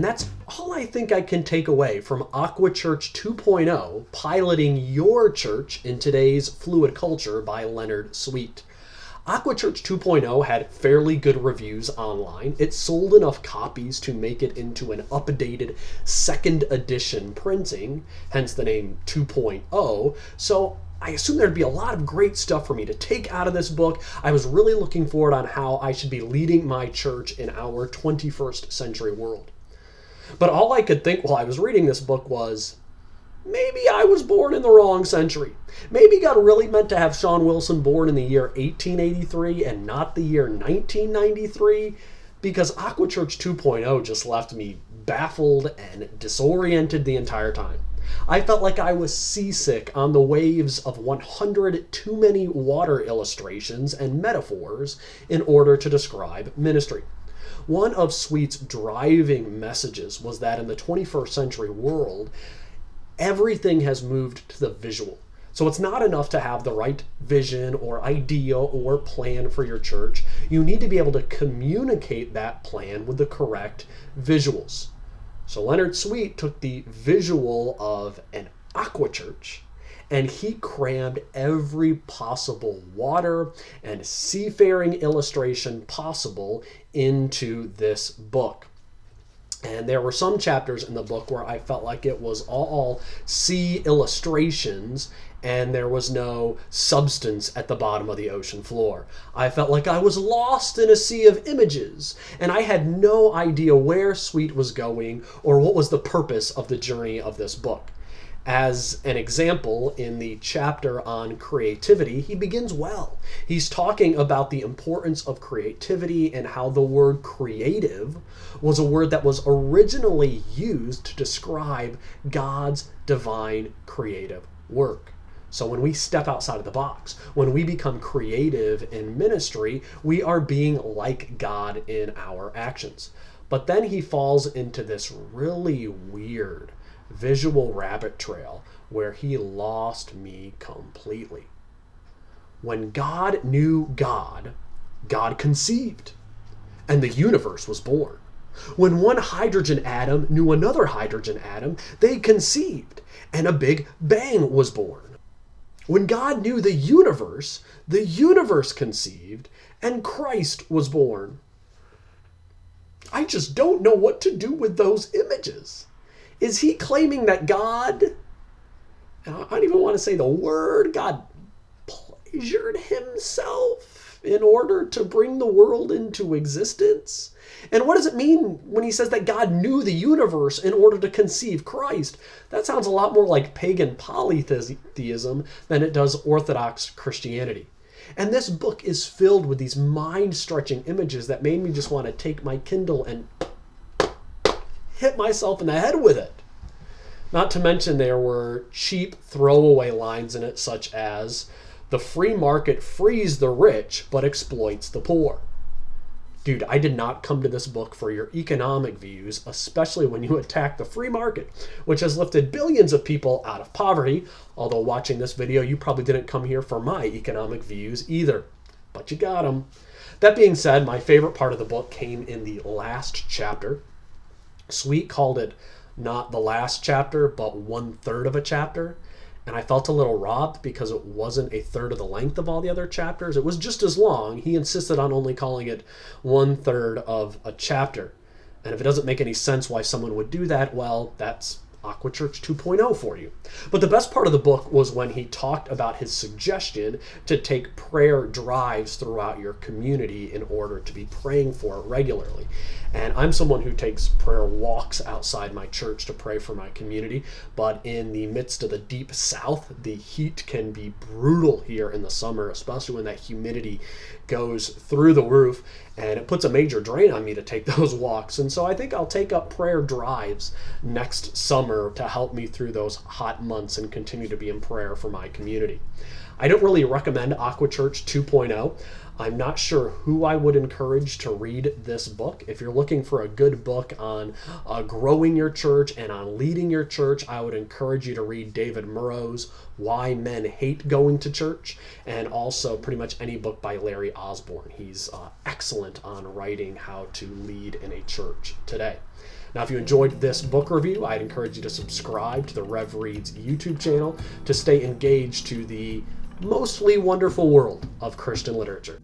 And that's all I think I can take away from Aquachurch 2.0, Piloting Your Church in Today's Fluid Culture by Leonard Sweet. Aquachurch 2.0 had fairly good reviews online. It sold enough copies to make it into an updated second edition printing, hence the name 2.0. So I assume there'd be a lot of great stuff for me to take out of this book. I was really looking forward on how I should be leading my church in our 21st century world. But all I could think while I was reading this book was, maybe I was born in the wrong century. Maybe God really meant to have Sean Wilson born in the year 1883 and not the year 1993, because Aquachurch 2.0 just left me baffled and disoriented the entire time. I felt like I was seasick on the waves of 100 too many water illustrations and metaphors in order to describe ministry. One of Sweet's driving messages was that in the 21st century world, everything has moved to the visual. So it's not enough to have the right vision or idea or plan for your church. You need to be able to communicate that plan with the correct visuals. So Leonard Sweet took the visual of an aquachurch and he crammed every possible water and seafaring illustration possible into this book. And there were some chapters in the book where I felt like it was all sea illustrations and there was no substance at the bottom of the ocean floor. I felt like I was lost in a sea of images, and I had no idea where Sweet was going or what was the purpose of the journey of this book. As an example, in the chapter on creativity, he begins well. He's talking about the importance of creativity and how the word creative was a word that was originally used to describe God's divine creative work. So when we step outside of the box, when we become creative in ministry, we are being like God in our actions. But then he falls into this really weird visual rabbit trail where he lost me completely. When God knew God, God conceived, and the universe was born. When one hydrogen atom knew another hydrogen atom, they conceived, and a big bang was born. When God knew the universe conceived, and Christ was born. I just don't know what to do with those images. Is he claiming that God, and I don't even want to say the word, God pleasured himself in order to bring the world into existence? And what does it mean when he says that God knew the universe in order to conceive Christ? That sounds a lot more like pagan polytheism than it does Orthodox Christianity. And this book is filled with these mind-stretching images that made me just want to take my Kindle and hit myself in the head with it. Not to mention there were cheap throwaway lines in it, such as, "The free market frees the rich but exploits the poor." Dude, I did not come to this book for your economic views, especially when you attack the free market, which has lifted billions of people out of poverty. Although watching this video, you probably didn't come here for my economic views either, but you got them. That being said, my favorite part of the book came in the last chapter. Sweet called it not the last chapter, but 1/3 of a chapter. And I felt a little robbed because it wasn't 1/3 of the length of all the other chapters. It was just as long. He insisted on only calling it 1/3 of a chapter. And if it doesn't make any sense why someone would do that, well, that's Aquachurch 2.0 for you. But the best part of the book was when he talked about his suggestion to take prayer drives throughout your community in order to be praying for it regularly. And I'm someone who takes prayer walks outside my church to pray for my community, but in the midst of the deep south, the heat can be brutal here in the summer, especially when that humidity goes through the roof, and it puts a major drain on me to take those walks. And so I think I'll take up prayer drives next summer to help me through those hot months and continue to be in prayer for my community. I don't really recommend Aquachurch 2.0. I'm not sure who I would encourage to read this book. If you're looking for a good book on growing your church and on leading your church, I would encourage you to read David Murrow's Why Men Hate Going to Church, and also pretty much any book by Larry Osborne. He's excellent on writing how to lead in a church today. Now, if you enjoyed this book review, I'd encourage you to subscribe to the Rev Reads YouTube channel to stay engaged to the mostly wonderful world of Christian literature.